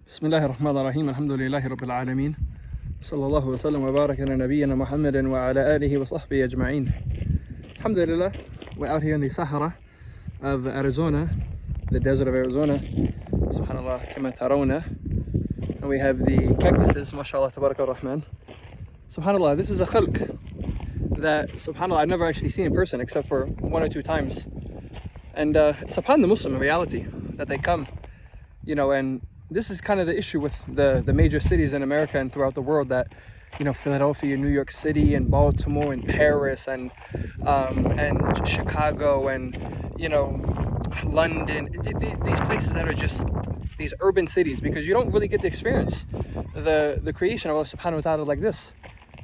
بسم الله الرحمن الرحيم الحمد لله رب العالمين صلى الله وسلم وبارك على نبينا محمد وعلى آله وصحبه أجمعين. Alhamdulillah, we're out here in the Sahara of Arizona, the desert of Arizona. Subhanallah, kama tarawna. And we have the cactuses, mashallah, tabarak ar-Rahman. Subhanallah, this is a khalq that, subhanallah, I've never actually seen in person except for one or two times. And it's upon the Muslim in reality that they come, and this is kind of the issue with the major cities in America and throughout the world, that Philadelphia, New York City, and Baltimore, and Paris, and Chicago, and London, these places that are just these urban cities, because you don't really get to experience the creation of Allah subhanahu wa ta'ala like this.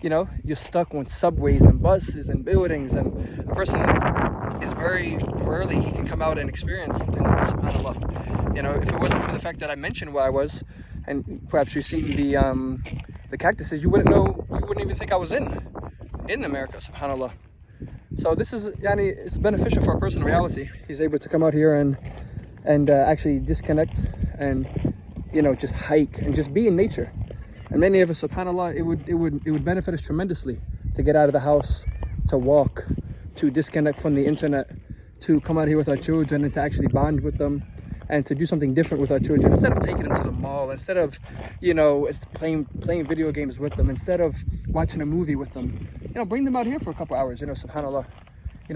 You're stuck on subways and buses and buildings, and a person is very rarely he can come out and experience something like this, subhanAllah. If it wasn't for the fact that I mentioned where I was, and perhaps you've seen the cactuses, you wouldn't even think I was in America, subhanAllah. So this is, it's beneficial for a person in reality. He's able to come out here and actually disconnect and, just hike and just be in nature. And many of us, subhanAllah, it would benefit us tremendously to get out of the house, to walk, to disconnect from the internet, to come out here with our children and to actually bond with them, and to do something different with our children, instead of taking them to the mall, instead of playing video games with them, instead of watching a movie with them. Bring them out here for a couple hours, subhanAllah.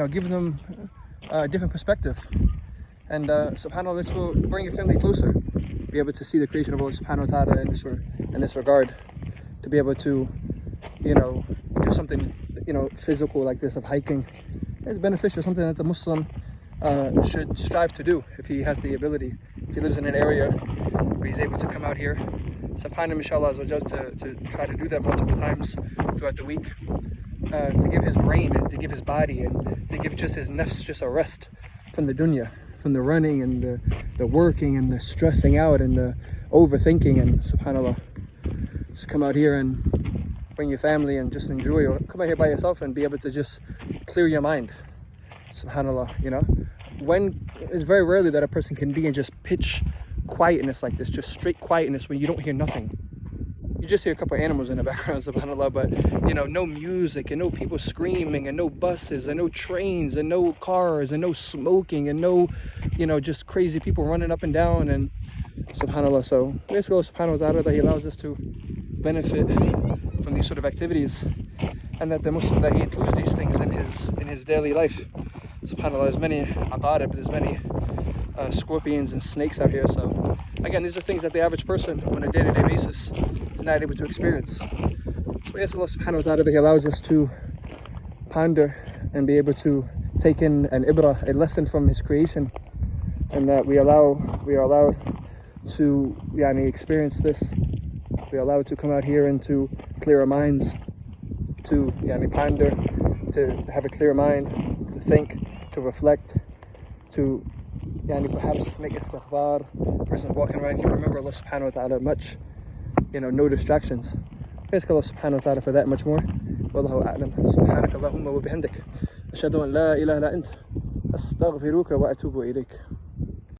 Give them a different perspective, and subhanAllah, this will bring your family closer. Be able to see the creation of Allah subhanahu wa ta'ala in this regard, to be able to do something physical like this, of hiking, is beneficial, something that the Muslim should strive to do if he has the ability. If he lives in an area where he's able to come out here, subhanahu inshallah to try to do that multiple times throughout the week, to give his brain and to give his body and to give just his nafs just a rest from the dunya, from the running and the working and the stressing out and the overthinking. And subhanallah, just come out here and bring your family and just enjoy, or come out here by yourself and be able to just clear your mind, subhanallah. When it's very rarely that a person can be in just pitch quietness like this, just straight quietness, when you don't hear nothing. You just hear a couple of animals in the background, subhanallah, but no music and no people screaming and no buses and no trains and no cars and no smoking and no just crazy people running up and down, and subhanallah. So we ask Allah subhanahu wa ta'ala that he allows us to benefit from these sort of activities, and that the Muslim, that he includes these things in his daily life. SubhanAllah, there's many aqarib, there's many scorpions and snakes out here. So again, these are things that the average person on a day-to-day basis is not able to experience. So we ask Allah subhanahu wa ta'ala that he allows us to ponder and be able to take in an ibrah, a lesson from his creation, and that we are allowed to experience this. We are allowed to come out here and to clear our minds, to ponder, to have a clear mind, to think, to reflect, to perhaps make istighfar. Person walking around can remember Allah subhanahu wa ta'ala much, no distractions. Ask Allah subhanahu wa ta'ala for that and much more. Wallahu a'lam. Subhanaka Allahumma wa bihamdik. Ashhadu an la ilaha illa ant. Astaghfiruka wa atubu ilayk.